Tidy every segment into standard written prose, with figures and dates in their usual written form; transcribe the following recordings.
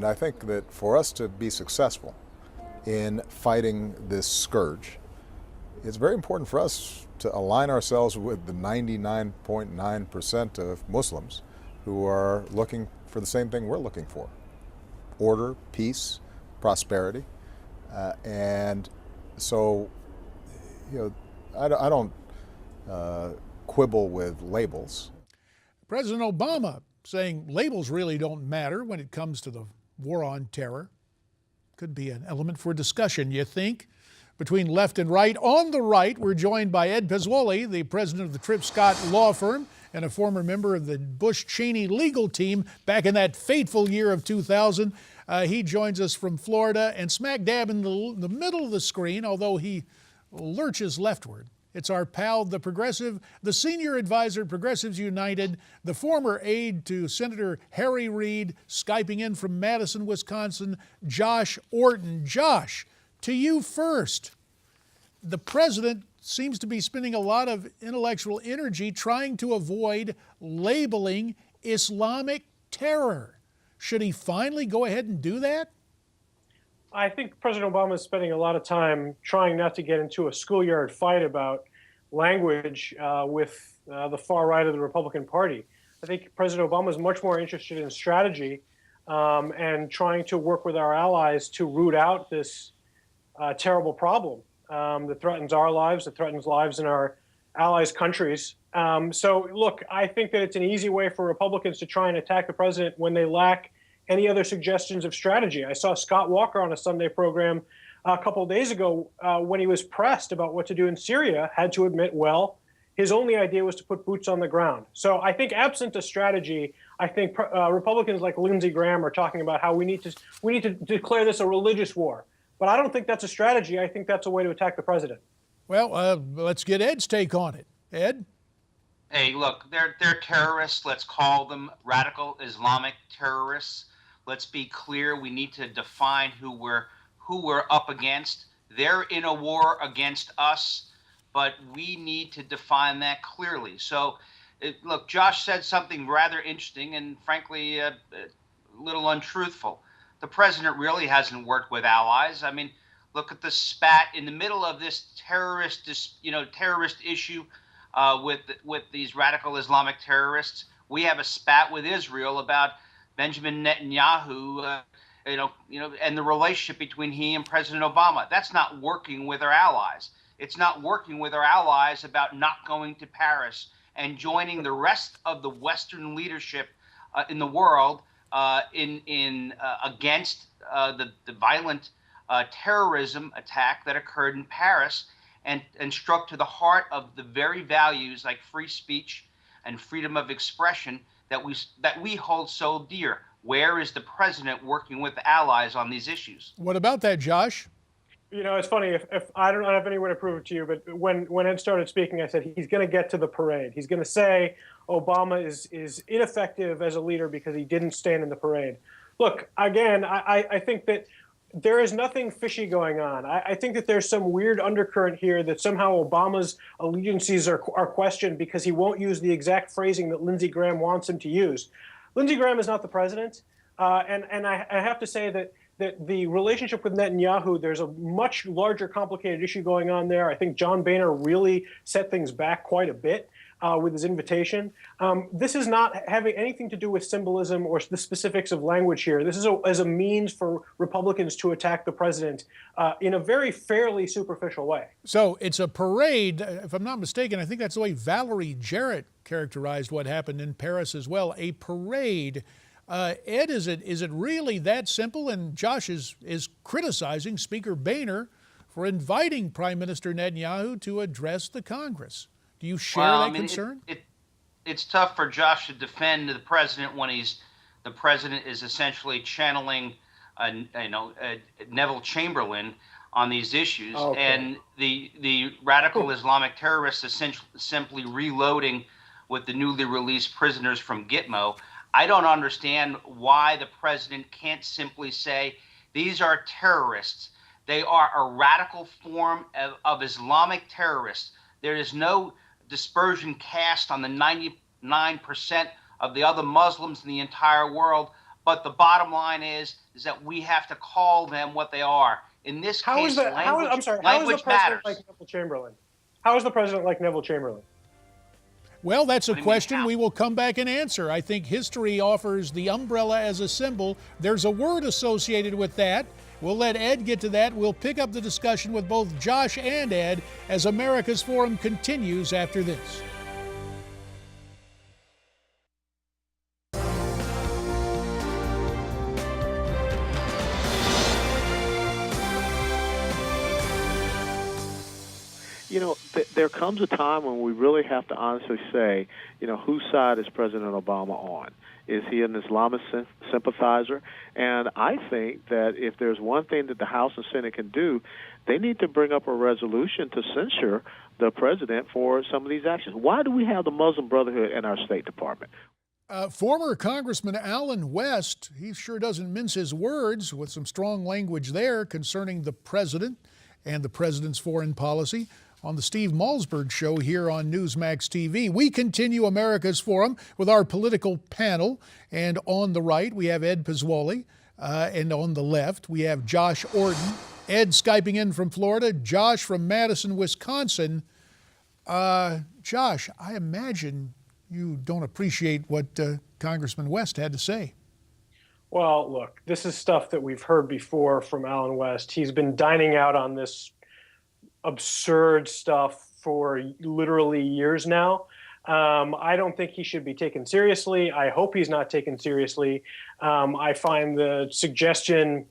And I think that for us to be successful in fighting this scourge, it's very important for us to align ourselves with the 99.9% of Muslims who are looking for the same thing we're looking for: order, peace, prosperity. And so, I don't quibble with labels. President Obama saying labels really don't matter when it comes to the war on terror. Could be an element for discussion, you think, between left and right. On the right, we're joined by Ed Pozzuoli, the president of the Tripp Scott law firm and a former member of the Bush-Cheney legal team back in that fateful year of 2000. He joins us from Florida, and smack dab in the middle of the screen, although he lurches leftward, it's our pal, the senior advisor, Progressives United, the former aide to Senator Harry Reid, Skyping in from Madison, Wisconsin, Josh Orton. Josh, to you first. The president seems to be spending a lot of intellectual energy trying to avoid labeling Islamic terror. Should he finally go ahead and do that? I think President Obama is spending a lot of time trying not to get into a schoolyard fight about language with the far right of the Republican Party. I think President Obama is much more interested in strategy and trying to work with our allies to root out this terrible problem that threatens our lives, that threatens lives in our allies' countries. So, look, I think that it's an easy way for Republicans to try and attack the president when they lack any other suggestions of strategy. I saw Scott Walker on a Sunday program a couple of days ago when he was pressed about what to do in Syria, had to admit, well, his only idea was to put boots on the ground. So I think absent a strategy, I think Republicans like Lindsey Graham are talking about how we need to declare this a religious war. But I don't think that's a strategy. I think that's a way to attack the president. Well, let's get Ed's take on it. Ed? Hey, look, they're terrorists. Let's call them radical Islamic terrorists. Let's be clear. We need to define who we're up against. They're in a war against us, but we need to define that clearly. So, look, Josh said something rather interesting and frankly a little untruthful. The president really hasn't worked with allies. I mean, look at the spat in the middle of this terrorist issue with these radical Islamic terrorists. We have a spat with Israel about Benjamin Netanyahu, and the relationship between he and President Obama. That's not working with our allies. It's not working with our allies about not going to Paris and joining the rest of the Western leadership in the world against the violent terrorism attack that occurred in Paris and struck to the heart of the very values like free speech and freedom of expression that we hold so dear. Where is the president working with allies on these issues? What about that, Josh? You know, it's funny. If I don't have any way to prove it to you, but when Ed started speaking, I said he's going to get to the parade. He's going to say Obama is ineffective as a leader because he didn't stand in the parade. Look, again, I think that there is nothing fishy going on. I think that there's some weird undercurrent here that somehow Obama's allegiances are questioned because he won't use the exact phrasing that Lindsey Graham wants him to use. Lindsey Graham is not the president, and I have to say that the relationship with Netanyahu, there's a much larger, complicated issue going on there. I think John Boehner really set things back quite a bit with his invitation. This is not having anything to do with symbolism or the specifics of language here. This is as a means for Republicans to attack the president in a very fairly superficial way. So it's a parade. If I'm not mistaken, I think that's the way Valerie Jarrett characterized what happened in Paris as well, a parade. Ed, is it really that simple? And Josh is criticizing Speaker Boehner for inviting Prime Minister Netanyahu to address the Congress. Do you share that concern? It's tough for Josh to defend the president when the president is essentially channeling, Neville Chamberlain on these issues, okay. And the radical Islamic terrorists essentially simply reloading with the newly released prisoners from Gitmo. I don't understand why the president can't simply say these are terrorists. They are a radical form of Islamic terrorists. There is no dispersion cast on the 99% of the other Muslims in the entire world But the bottom line is that we have to call them what they are. In this case, language matters. Like Neville Chamberlain? How is the president like Neville Chamberlain? Well, that's a question we will come back and answer. I think history offers the umbrella as a symbol. There's a word associated with that. We'll let Ed get to that. We'll pick up the discussion with both Josh and Ed as America's Forum continues after this. You know, there comes a time when we really have to honestly say, you know, whose side is President Obama on? Is he an Islamist sympathizer? And I think that if there's one thing that the House and Senate can do, they need to bring up a resolution to censure the president for some of these actions. Why do we have the Muslim Brotherhood in our State Department? Former Congressman Allen West, he sure doesn't mince his words with some strong language there concerning the president and the president's foreign policy. On the Steve Malzberg Show here on Newsmax TV. We continue America's Forum with our political panel. And on the right, we have Ed Pozzuoli. And on the left, we have Josh Orton. Ed Skyping in from Florida. Josh from Madison, Wisconsin. Josh, I imagine you don't appreciate what Congressman West had to say. Well, look, this is stuff that we've heard before from Allen West. He's been dining out on this absurd stuff for literally years now. I don't think he should be taken seriously. I hope he's not taken seriously. I find the suggestion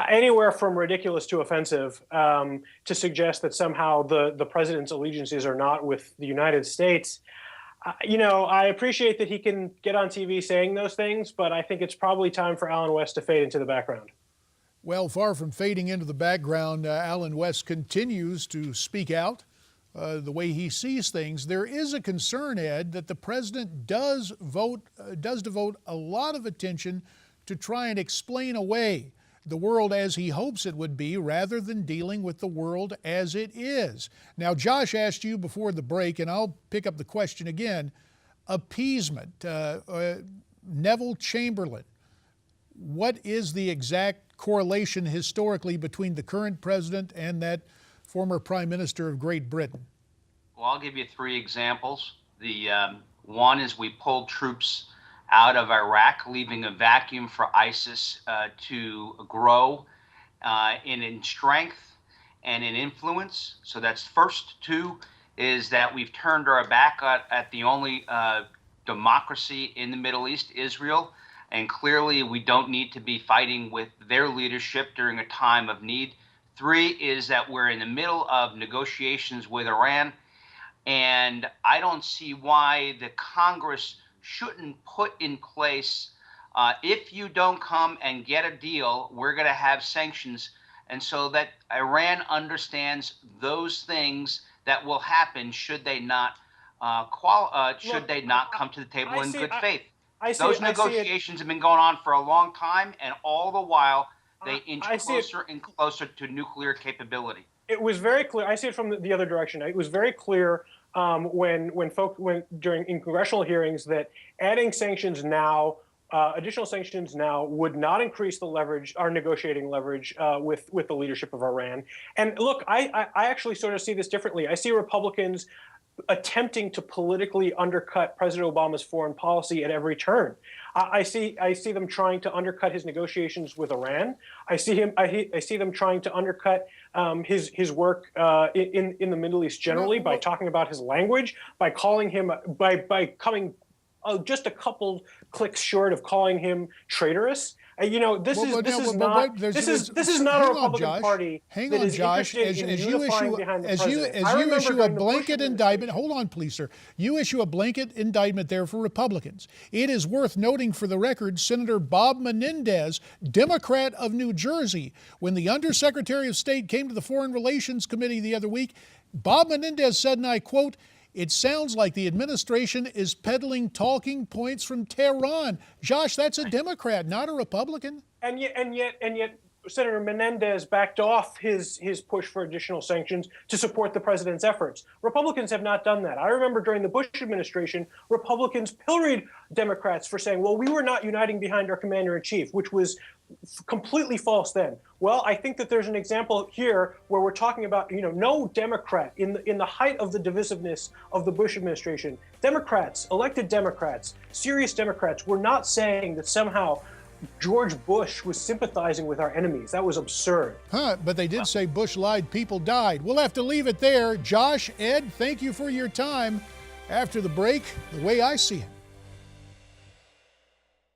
anywhere from ridiculous to offensive to suggest that somehow the president's allegiances are not with the United States. You know, I appreciate that he can get on TV saying those things, but I think it's probably time for Allen West to fade into the background. Well, far from fading into the background, Allen West continues to speak out the way he sees things. There is a concern, Ed, that the president does devote a lot of attention to try and explain away the world as he hopes it would be rather than dealing with the world as it is. Now, Josh asked you before the break, and I'll pick up the question again, appeasement, Neville Chamberlain. What is the exact correlation historically between the current president and that former prime minister of Great Britain? Well, I'll give you three examples. The one is we pulled troops out of Iraq, leaving a vacuum for ISIS to grow in strength and in influence. So that's first. Two is that we've turned our back at the only democracy in the Middle East, Israel. And clearly, we don't need to be fighting with their leadership during a time of need. Three is that we're in the middle of negotiations with Iran. And I don't see why the Congress shouldn't put in place, if you don't come and get a deal, we're going to have sanctions. And so that Iran understands those things that will happen should they not come to the table in good faith. Those negotiations have been going on for a long time, and all the while they inch closer and closer to nuclear capability. It was very clear. I see it from the other direction. It was very clear when during congressional hearings that adding sanctions now, additional sanctions now, would not increase the leverage, our negotiating leverage with the leadership of Iran. And look, I actually sort of see this differently. I see Republicans attempting to politically undercut President Obama's foreign policy at every turn. I see them trying to undercut his negotiations with Iran. I see them trying to undercut his work in the Middle East generally by talking about his language, by calling him by coming just a couple clicks short of calling him traitorous. You know, this is not a Republican Party. Hang on, Josh. As you issue a blanket indictment, hold on, please, sir. You issue a blanket indictment there for Republicans. It is worth noting for the record, Senator Bob Menendez, Democrat of New Jersey, when the Undersecretary of State came to the Foreign Relations Committee the other week, Bob Menendez said, and I quote, "It sounds like the administration is peddling talking points from Tehran." Josh, that's a Democrat, not a Republican. And yet, Senator Menendez backed off his push for additional sanctions to support the president's efforts. Republicans have not done that. I remember during the Bush administration, Republicans pilloried Democrats for saying, well, we were not uniting behind our commander-in-chief, which was completely false then. Well, I think that there's an example here where we're talking about, no Democrat in the height of the divisiveness of the Bush administration. Democrats, elected Democrats, serious Democrats, were not saying that somehow George Bush was sympathizing with our enemies. That was absurd. But they did say Bush lied, people died. We'll have to leave it there. Josh, Ed, thank you for your time. After the break, the way I see it.